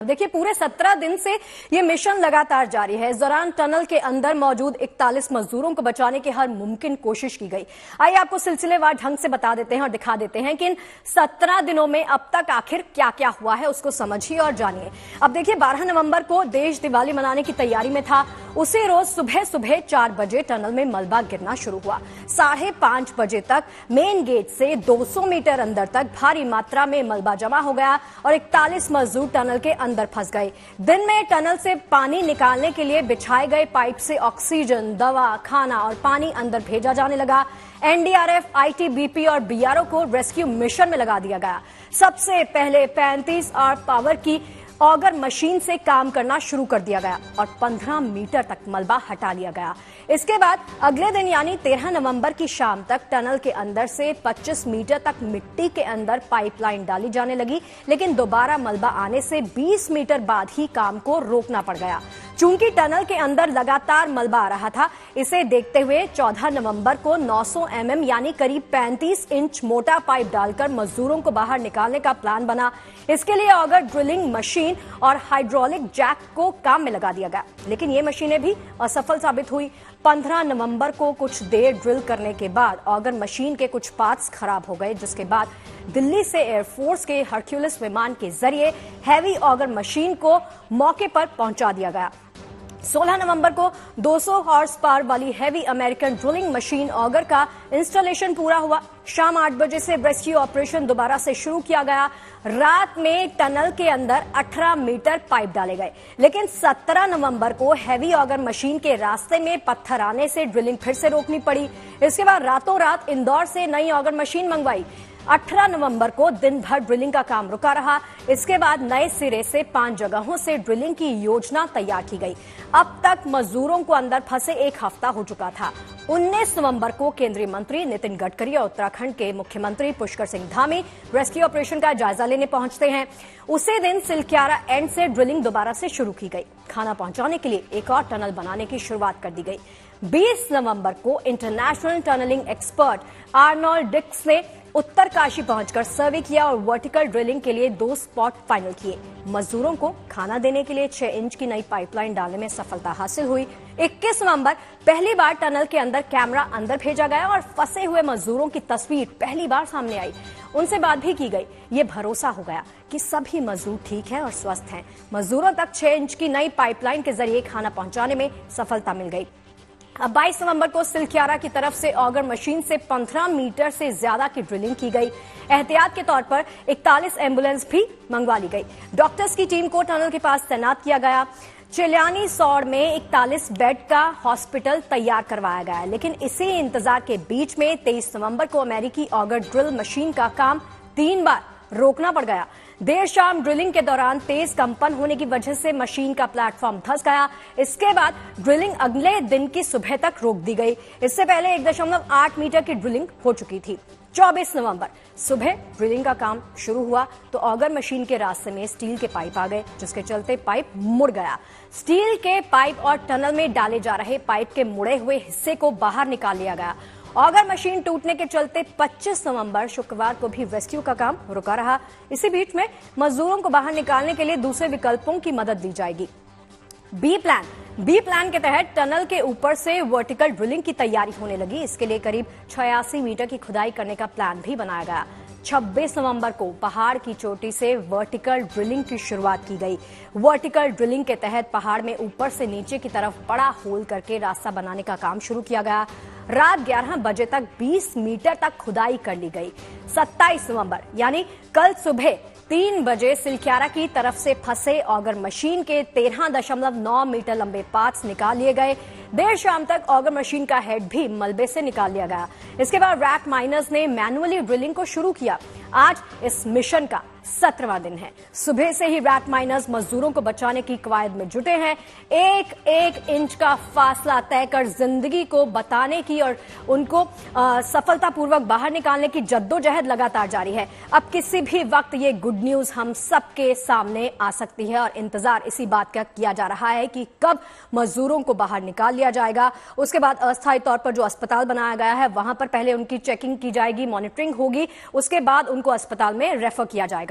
देखिए, पूरे 17 दिन से ये मिशन लगातार जारी है। इस दौरान टनल के अंदर मौजूद 41 मजदूरों को बचाने की हर मुमकिन कोशिश की गई। आइए आपको सिलसिलेवार ढंग से बता देते हैं और दिखा देते हैं कि इन 17 दिनों में अब तक आखिर क्या क्या हुआ है, उसको समझिए और जानिए। अब देखिए, 12 नवंबर को देश दिवाली मनाने की तैयारी में था। उसी रोज सुबह सुबह 4 बजे टनल में मलबा गिरना शुरू हुआ। 5:30 बजे तक मेन गेट से 200 मीटर अंदर तक भारी मात्रा में मलबा जमा हो गया और 41 मजदूर टनल के अंदर फंस गए। दिन में टनल से पानी निकालने के लिए बिछाए गए पाइप से ऑक्सीजन, दवा, खाना और पानी अंदर भेजा जाने लगा। एनडीआरएफ, आईटीबीपी और बीआरओ को रेस्क्यू मिशन में लगा दिया गया। सबसे पहले 35 आर पावर की ऑगर मशीन से काम करना शुरू कर दिया गया और 15 मीटर तक मलबा हटा लिया गया। इसके बाद अगले दिन यानी 13 नवंबर की शाम तक टनल के अंदर से 25 मीटर तक मिट्टी के अंदर पाइपलाइन डाली जाने लगी, लेकिन दोबारा मलबा आने से 20 मीटर बाद ही काम को रोकना पड़ गया। चूंकि टनल के अंदर लगातार मलबा आ रहा था, इसे देखते हुए 14 नवंबर को 900 mm यानी करीब 35 इंच मोटा पाइप डालकर मजदूरों को बाहर निकालने का प्लान बना। इसके लिए ऑगर ड्रिलिंग मशीन और हाइड्रोलिक जैक को काम में लगा दिया गया, लेकिन ये मशीनें भी असफल साबित हुई। 15 नवंबर को कुछ देर ड्रिल करने के बाद ऑगर मशीन के कुछ पार्ट्स खराब हो गए, जिसके बाद दिल्ली से एयरफोर्स के हरक्यूलिस विमान के जरिए हैवी ऑगर मशीन को मौके पर पहुंचा दिया गया। 16 नवंबर को 200 हॉर्स पावर वाली heavy American drilling machine auger का इंस्टॉलेशन पूरा हुआ। शाम 8 बजे से रेस्क्यू ऑपरेशन दोबारा से शुरू किया गया। रात में टनल के अंदर 18 मीटर पाइप डाले गए, लेकिन 17 नवंबर को हैवी ऑगर मशीन के रास्ते में पत्थर आने से ड्रिलिंग फिर से रोकनी पड़ी। इसके बाद रातों रात इंदौर से नई ऑगर मशीन मंगवाई। 18 नवंबर को दिन भर ड्रिलिंग का काम रुका रहा। इसके बाद नए सिरे से 5 जगहों से ड्रिलिंग की योजना तैयार की गई। अब तक मजदूरों को अंदर फंसे 1 हफ्ता हो चुका था। 19 नवंबर को केंद्रीय मंत्री नितिन गडकरी और उत्तराखंड के मुख्यमंत्री पुष्कर सिंह धामी रेस्क्यू ऑपरेशन का जायजा लेने पहुंचते हैं। उसी दिन सिलक्यारा एंड से ड्रिलिंग दोबारा से शुरू की गई। खाना पहुंचाने के लिए एक और टनल बनाने की शुरुआत कर दी गई। 20 नवंबर को international tunnelling expert Arnold Dix ने उत्तरकाशी पहुंचकर सर्वे किया और वर्टिकल ड्रिलिंग के लिए 2 स्पॉट फाइनल किए। मजदूरों को खाना देने के लिए 6 इंच की नई पाइपलाइन डालने में सफलता हासिल हुई। 21 नवंबर पहली बार टनल के अंदर कैमरा अंदर भेजा गया और फंसे हुए मजदूरों की तस्वीर पहली बार सामने आई। उनसे बात भी की गई। ये भरोसा हो गया कि सभी मजदूर ठीक हैं और स्वस्थ हैं। मजदूरों तक 6 इंच की नई पाइपलाइन के जरिए खाना पहुंचाने में सफलता मिल गई। अब 22 नवंबर को सिलक्यारा की तरफ से ऑगर मशीन से 15 मीटर से ज्यादा की ड्रिलिंग की गई। एहतियात के तौर पर 41 एम्बुलेंस भी मंगवा ली गई। डॉक्टर्स की टीम को टनल के पास तैनात किया गया। चिल्यानी सौड़ में 41 बेड का हॉस्पिटल तैयार करवाया गया, लेकिन इसी इंतजार के बीच में 23 नवंबर को अमेरिकी ऑगर ड्रिल मशीन का काम 3 बार रोकना पड़ गया। देर शाम ड्रिलिंग के दौरान तेज कंपन होने की वजह से मशीन का प्लेटफॉर्म धंस गया। इसके बाद ड्रिलिंग अगले दिन की सुबह तक रोक दी गई। इससे पहले 1.8 मीटर की ड्रिलिंग हो चुकी थी। 24 नवंबर सुबह ड्रिलिंग का काम शुरू हुआ तो ऑगर मशीन के रास्ते में स्टील के पाइप आ गए, जिसके चलते पाइप मुड़ गया। स्टील के पाइप और टनल में डाले जा रहे पाइप के मुड़े हुए हिस्से को बाहर निकाल लिया गया। ऑगर मशीन टूटने के चलते 25 नवंबर शुक्रवार को भी रेस्क्यू का काम रुका रहा। इसी बीच में मजदूरों को बाहर निकालने के लिए दूसरे विकल्पों की मदद दी जाएगी। बी प्लान के तहत टनल के ऊपर से वर्टिकल ड्रिलिंग की तैयारी होने लगी। इसके लिए करीब 86 मीटर की खुदाई करने का प्लान भी बनाया गया। 26 नवंबर को पहाड़ की चोटी से वर्टिकल ड्रिलिंग की शुरुआत की गई। वर्टिकल ड्रिलिंग के तहत पहाड़ में ऊपर से नीचे की तरफ बड़ा होल करके रास्ता बनाने का काम शुरू किया गया। रात 11 बजे तक 20 मीटर तक खुदाई कर ली गई। 27 नवंबर यानी कल सुबह 3 बजे सिलक्यारा की तरफ से फंसे ऑगर मशीन के 13.9 मीटर लंबे पार्ट्स निकाल लिए गए। देर शाम तक ऑगर मशीन का हेड भी मलबे से निकाल लिया गया। इसके बाद रैक माइनर्स ने मैनुअली ड्रिलिंग को शुरू किया। आज इस मिशन का 17वां दिन है। सुबह से ही रैक माइनर्स मजदूरों को बचाने की कवायद में जुटे हैं। एक एक इंच का फासला तय कर जिंदगी को बताने की और उनको सफलतापूर्वक बाहर निकालने की जद्दोजहद लगातार जारी है। अब किसी भी वक्त ये गुड न्यूज हम सबके सामने आ सकती है और इंतजार इसी बात का किया जा रहा है कि कब मजदूरों को बाहर निकाल लिया जाएगा। उसके बाद अस्थायी तौर पर जो अस्पताल बनाया गया है वहां पर पहले उनकी चेकिंग की जाएगी, मॉनिटरिंग होगी, उसके बाद उनको अस्पताल में रेफर किया जाएगा।